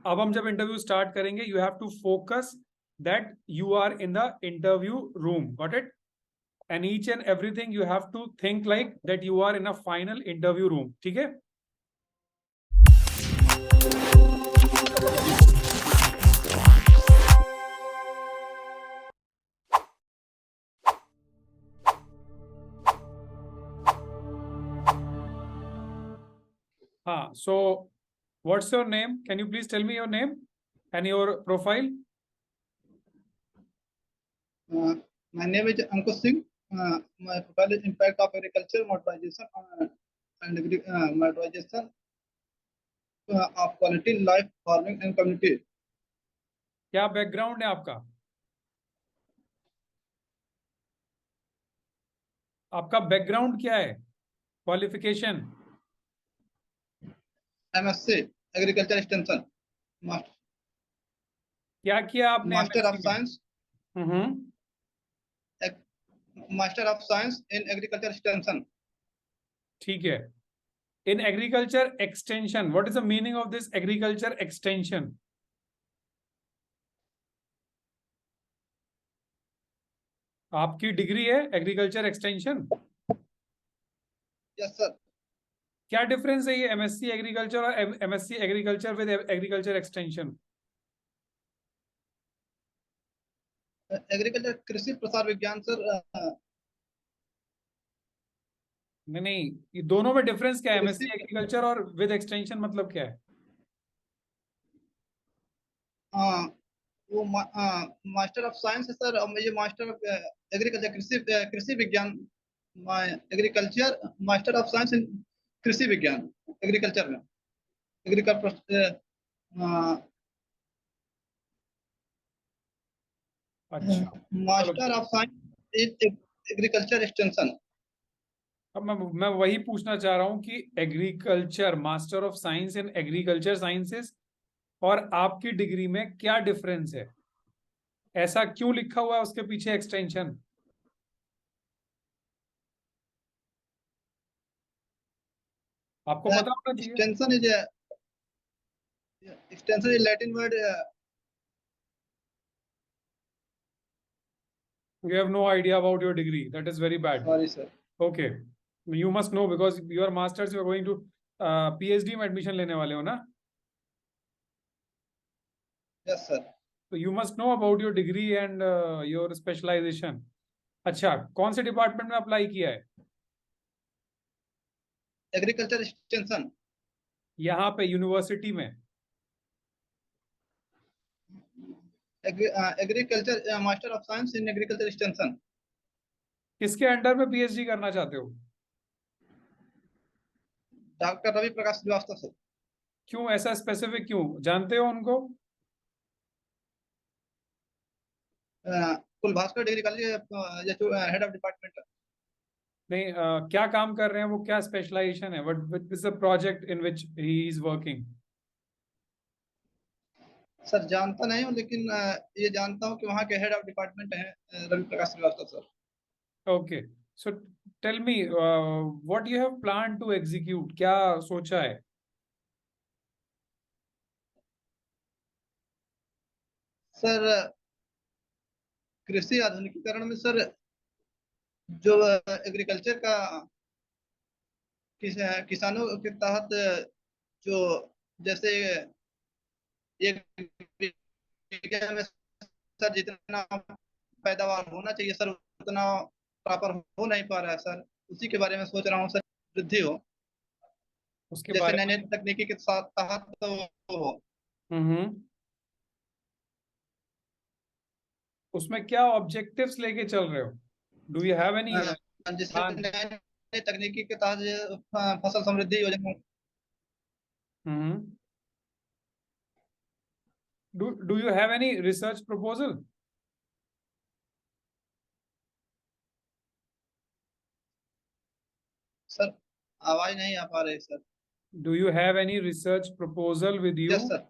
अब हम जब इंटरव्यू स्टार्ट करेंगे, you have to focus that you are in the interview room, got it? And each and everything you have to think like that you are in a final interview room, ठीक है? हाँ, so what's your name? Can you please tell me your name and your profile? My name is Ankush Singh. My profile is Impact of Agriculture, Modernization, and Modernization of Quality, Life, Farming and Community. क्या background है आपका? आपका background क्या है? Qualification? MSc Agriculture Extension, क्या किया आपने? Master of MSc में? Science, hmm, Master of Science in Agriculture Extension. ठीक है. In agriculture extension, what is the meaning of this agriculture extension? आपकी डिग्री है एग्रीकल्चर एक्सटेंशन? Yes, sir. क्या difference है ये एमएससी एग्रीकल्चर और MSc agriculture with agriculture extension? Agriculture कृषि प्रसार विज्ञान सर. नहीं, ये दोनों में डिफरेंस क्या है? कृषि एमएससी एग्रीकल्चर और विद एक्सटेंशन मतलब क्या है? वो मास्टर ऑफ साइंस है सर. ये मास्टर ऑफ एग्रीकल्चर कृषि विज्ञान, एग्रीकल्चर मास्टर ऑफ साइंस इन कृषि विज्ञान एग्रीकल्चर में एग्रीकल्चर अच्छा, master of science in agriculture extension. अब मैं वही पूछना चाह रहा हूँ कि agriculture, master of science in agriculture sciences और आपकी डिग्री में क्या डिफरेंस है? ऐसा क्यों लिखा हुआ है उसके पीछे एक्सटेंशन? आपको पता होना चाहिए. Extension is Latin word. You have no idea about your degree. That is very bad. Sorry sir. Okay, you must know because your masters you are going to PhD में admission लेने वाले हो ना? Yes sir. So you must know about your degree and your specialization. अच्छा, कौन से department में apply किया है? Agriculture extension. यहाँ पे यूनिवर्सिटी में? Agriculture master of science in agriculture extension. किसके अंडर में पीएचडी करना चाहते हो? Doctor Ravi Prakash Srivastava sir. क्यों ऐसा स्पेसिफिक क्यों? जानते हो उनको? कुल Bhaskar degree college head of department. नहीं, क्या काम कर रहे हैं वो? क्या स्पेशलाइजेशन है? What is the project in which he is working? Sir जानता नहीं हूँ, लेकिन ये जानता हूँ कि वहाँ के हेड ऑफ डिपार्टमेंट हैं Ravi Prakash Srivastava sir. Okay, so tell me what you have plan to execute. क्या सोचा है? सर कृषि आधुनिकीकरण में सर जो एग्रीकल्चर का किसानों के तहत जो जैसे एक बीघे में सर जितना पैदावार होना चाहिए सर उतना प्रॉपर हो नहीं पा रहा है सर. उसी के बारे में सोच रहा हूँ सर, वृद्धि हो उसके जैसे बारे नए नए में? तकनीकी के साथ तहत तो हो. उसमें क्या ऑब्जेक्टिव्स लेके चल रहे हो? डू यू हैव एनी जैसे नए नए तकनीकी के तहत फसल समृद्धि योजना. Do you have any research proposal? Sir आवाज नहीं आ पा रही sir. Do you have any research proposal with you? Yes sir.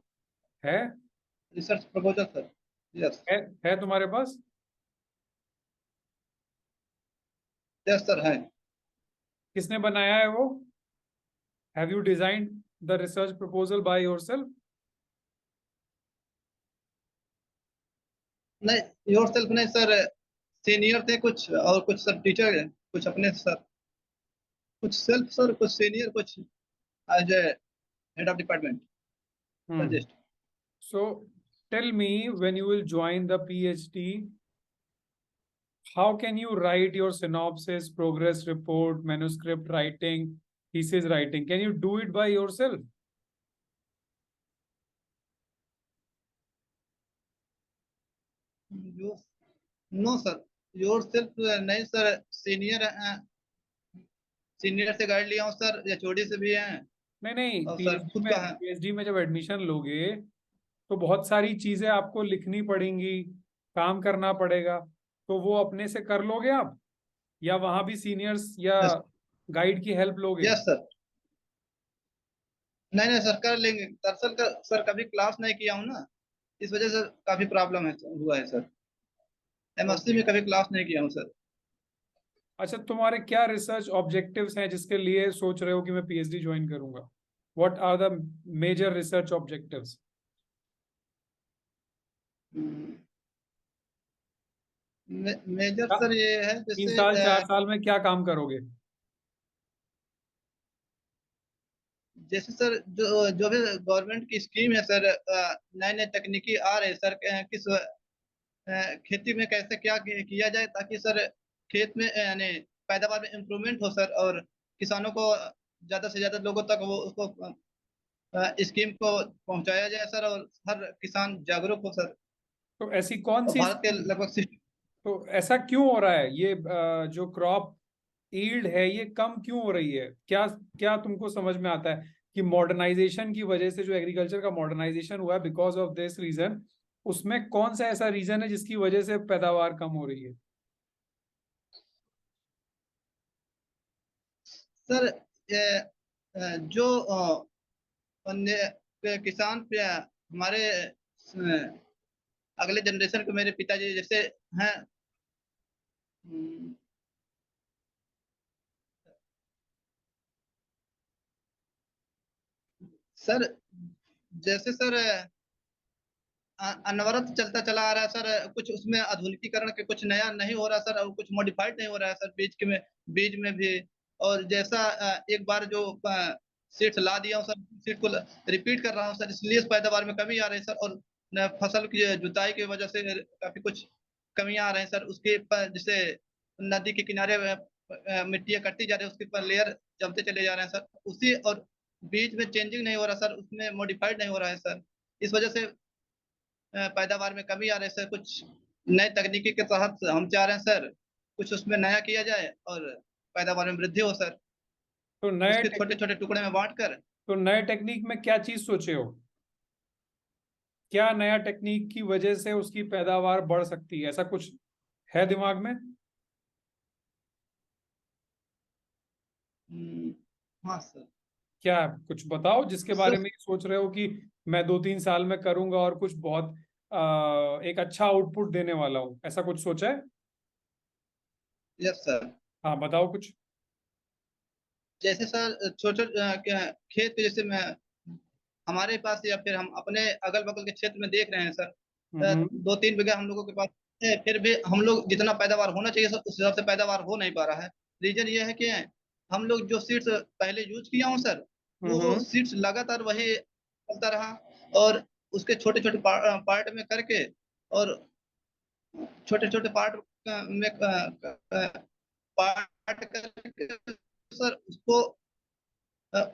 है? Research proposal sir. यस. है तुम्हारे पास? यस सर है. किसने बनाया है वो? Have you designed the research proposal by yourself? नहीं, योर सेल्फ नहीं सर, सीनियर थे कुछ और कुछ सर टीचर, कुछ अपने सर, कुछ सेल्फ सर, कुछ सीनियर, कुछ as a head of department hmm. Suggest. So tell me, when you will join the PhD, how can you write your synopsis, progress report, manuscript writing, thesis writing? Can you do it by yourself? Yo no sir, yourself नहीं sir, senior, senior से guide लिया हूँ sir, या चोटी से भी हैं, नहीं नहीं, और सर पीएचडी खुद का में है। पीएचडी में जब एडमिशन लोगे तो बहुत सारी चीजें आपको लिखनी पड़ेंगी, काम करना पड़ेगा। तो वो अपने से कर लोगे आप, या वहां भी सीनियर्स या यस, गाइड की हेल्प लोगे? Yes sir. नहीं नहीं सर, कर लेंगे। दरअसल का सर कभी क्लास नहीं किया हूँ ना, इस वजह से काफी प्रॉब्लम है, हुआ है सर। MSc okay. में कभी क्लास नहीं किया हूँ सर। अच्छा, तुम्हारे क्या रिसर्च ऑब्जेक्टिव्स हैं जिसके लिए सोच रहे हो कि मैं पीएचडी ज्वाइन करूंगा? What are the major research objectives? Major sir ये है, तीन जैसे साल 4 साल में क्या काम करोगे? जैसे सर जो जो भी गवर्नमेंट की स्कीम है सर, नए नए तकनीकी आ रहे हैं सर, किस खेती में कैसे क्या किया जाए, ताकि सर खेत में यानी पैदावार में इम्प्रूवमेंट हो सर, और किसानों को ज्यादा से ज्यादा लोगों तक वो उसको स्कीम को पहुंचाया जाए सर, और हर किसान जागरूक हो सर। तो ऐसी कौन और सी भारत के स्कीम? लगभग तो ऐसा क्यों हो रहा है ये, जो क्रॉप ईल्ड है ये कम क्यों हो रही है? क्या क्या तुमको समझ में आता है कि मॉडर्नाइजेशन की वजह से जो एग्रीकल्चर का मॉडर्नाइजेशन हुआ है, बिकॉज ऑफ दिस रीजन, उसमें कौन सा ऐसा रीजन है जिसकी वजह से पैदावार कम हो रही है? सर ये, जो किसान पे हमारे अगले जनरेशन के मेरे पिताजी जैसे हैं। हम्म, सर जैसे सर अनवरत चलता चला आ रहा है सर, कुछ उसमें आधुनिकीकरण के कुछ नया नहीं हो रहा सर, और कुछ मॉडिफाइड नहीं हो रहा है सर, बीज में भी। और जैसा एक बार जो सीड्स ला दिया हूँ सर, सीड को रिपीट कर रहा हूँ सर, इसलिए इस पैदावार में कमी आ रही है सर। और फसल की जुताई की वजह से काफी कुछ कमियां आ रही हैं सर, उसके पर जैसे नदी के किनारे मिट्टियां कटती जा रही है, उसके ऊपर लेयर जमते चले जा रहे हैं सर, उसी और बीज में चेंजिंग नहीं हो रहा सर, उसमें मॉडिफाइड नहीं हो रहा है सर। इस वजह से पैदावार में कमी आ रही है सर। कुछ नए तकनीकी के तहत हम चाह रहे हैं सर, कुछ उसमें नया किया जाए और पैदावार में वृद्धि हो सर, तो नए उसके छोटे टेक्निक छोटे टुकड़े में बांट कर। तो नए टेक्निक में क्या चीज सोचे हो? क्या नया टेक्निक की वजह से उसकी पैदावार बढ़ सकती है, ऐसा कुछ है दिमाग में? हम्म, हाँ सर। क्या है? कुछ बताओ जिसके बारे सर में सोच रहे हो कि मैं 2-3 साल में करूंगा और कुछ बहुत एक अच्छा आउटपुट देने वाला हूँ, ऐसा कुछ सोचा है? Yes sir. हाँ, बताओ कुछ। जैसे सर छोटे खेत के जैसे मैं हमारे पास, या फिर हम अपने अगल बगल के क्षेत्र में देख रहे हैं सर, हम्म। 2-3 बीघा हम लोगों के पास है, फिर भी हम लोग जितना पैदावार होना चाहिए सर, उस हिसाब से पैदावार हो नहीं पा रहा है। रीजन ये है कि हम लोग जो सीड्स पहले यूज किया हूँ सर, वो हम्म। सीड्स लगातार वही चलता रहा, और उसके छोटे छोटे पार्ट में करके, और छोटे छोटे पार्ट में पार्ट करके सर उसको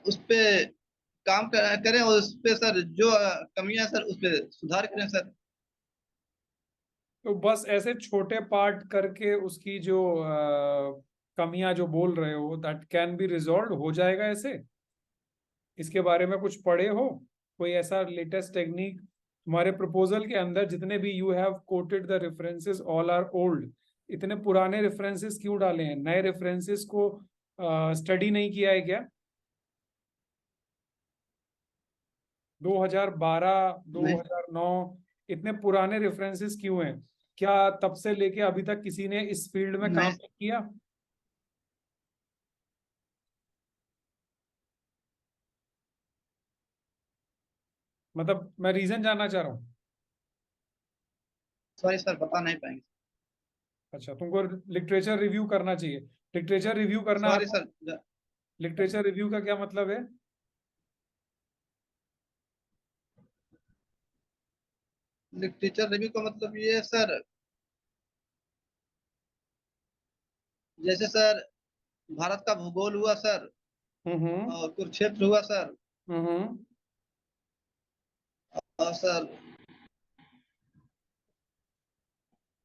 उस पे काम करें, और उस पे सर जो कमियां सर उस पे सुधार करें सर। तो बस ऐसे छोटे पार्ट करके उसकी जो कमियां जो बोल रहे हो, दैट कैन बी रिजॉल्व, हो जाएगा ऐसे? इसके बारे में कुछ पढ़े हो? कोई ऐसा लेटेस्ट टेक्निक तुम्हारे प्रपोजल के अंदर? जितने भी you have quoted the references all are old, इतने पुराने रेफरेंसेस क्यों डाले हैं? नए रेफरेंसेस को स्टडी नहीं किया है क्या? 2012, नहीं 2009, इतने पुराने रेफरेंसेस क्यों हैं? क्या तब से लेके अभी तक किसी ने इस फील्ड में काम नहीं नहीं किया? मतलब मैं रीजन जानना चाह रहा हूँ। सॉरी सर, बता नहीं पाएंगे। अच्छा, तुमको लिटरेचर रिव्यू करना चाहिए। लिटरेचर रिव्यू करना सॉरी आता है? सर। लिटरेचर रिव्यू का क्या मतलब है? लिटरेचर रिव्यू का मतलब ये है सर, जैसे सर भारत का भूगोल हुआ सर, हम्म। और कुरुक्षेत्र हुआ सर, हम्म। और सर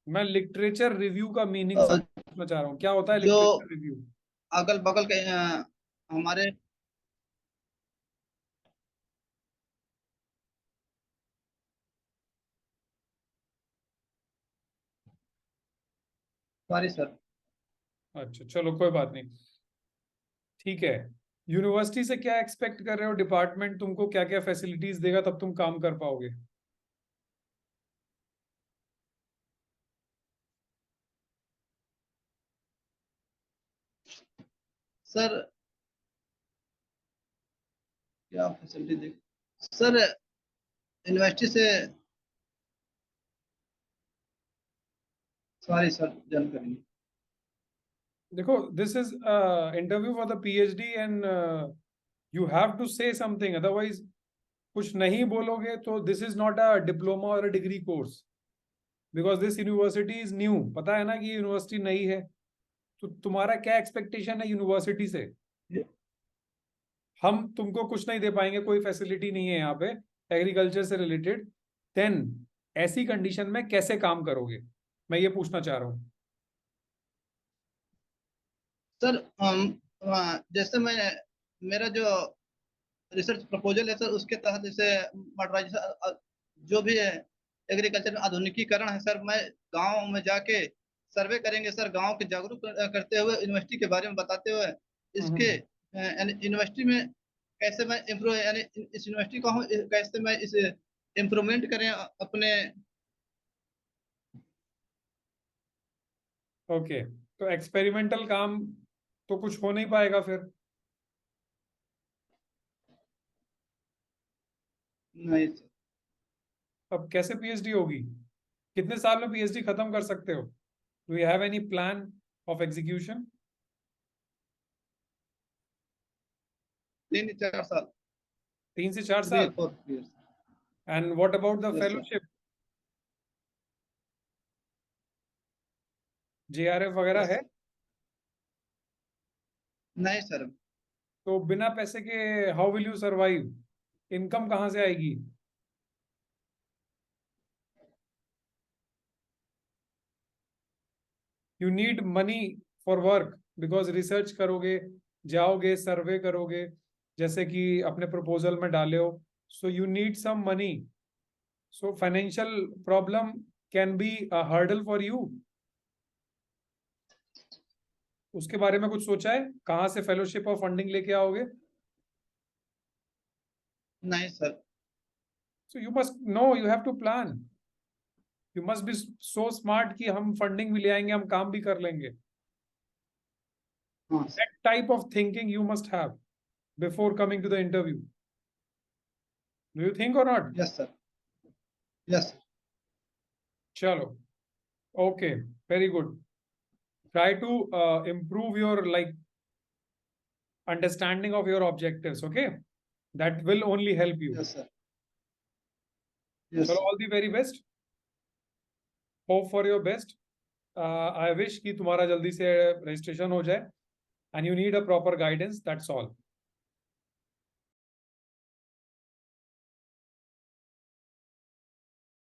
मैं लिटरेचर रिव्यू का मीनिंग समझना चाह रहा हूँ, क्या होता है जो लिटरेचर रिव्यू? अगल बगल के हमारे, सॉरी सर। अच्छा चलो, कोई बात नहीं, ठीक है। यूनिवर्सिटी से क्या एक्सपेक्ट कर रहे हो? डिपार्टमेंट तुमको क्या क्या फैसिलिटीज देगा तब तुम काम कर पाओगे? सर क्या फैसिलिटी दे सर यूनिवर्सिटी से, सॉरी सर जानकारी नहीं। देखो, this is interview for the PhD and you have to say something, otherwise कुछ नहीं बोलोगे तो this is not a diploma और a degree course, because this university is new. पता है ना कि यूनिवर्सिटी नई है, तो तुम्हारा क्या एक्सपेक्टेशन है यूनिवर्सिटी से? हम तुमको कुछ नहीं दे पाएंगे, कोई फैसिलिटी नहीं है यहाँ पे एग्रीकल्चर से रिलेटेड। देन ऐसी कंडीशन में कैसे काम करोगे, मैं ये पूछना चाह रहा हूँ। सर जैसे मैं, मेरा जो रिसर्च प्रपोजल है सर, उसके तहत जैसे मॉडर्नाइजेशन जो भी है, एग्रीकल्चर में आधुनिकीकरण है सर, मैं गांव में जाके सर्वे करेंगे सर, गांव के जागरूक करते हुए, यूनिवर्सिटी के बारे में बताते हुए, इसके हम्म। यानी यूनिवर्सिटी में कैसे मैं इम्प्रूव, यानी इस यूनिवर्सिटी का हूँ, कैसे मैं इसे इम्प्रूवमेंट करें अपने। ओके, तो एक्सपेरिमेंटल काम तो कुछ हो नहीं पाएगा फिर। नहीं सर, अब कैसे पीएचडी होगी? कितने साल में पीएचडी खत्म कर सकते हो? Do you have any plan of execution? 3 4 साल। 3 से 4 साल? 3 4 years। And what about the yes sir. Fellowship, JRF वगैरह यस है? सर। नहीं सर। तो बिना पैसे के how will you survive? Income कहाँ से आएगी? You need money for work, because research करोगे, जाओगे सर्वे करोगे, जैसे कि अपने प्रपोजल में डाले हो, so you need some money. So financial problem can be a hurdle for you. उसके बारे में कुछ सोचा है, कहाँ से फेलोशिप और फंडिंग लेके आओगे? नहीं sir. So you must know, you have to plan, you must be so smart कि हम फंडिंग भी ले आएंगे, हम काम भी कर लेंगे। हाँ That type of thinking you must have before coming to the interview. Do you think or not? Yes sir. Yes. Chalo. Okay. Very good. Try to improve your like understanding of your objectives. Okay. That will only help you. Yes sir. Yes Chalo. Sir. All the very best. Hope for your best. I wish कि तुम्हारा जल्दी से registration हो जाए. And you need a proper guidance. That's all.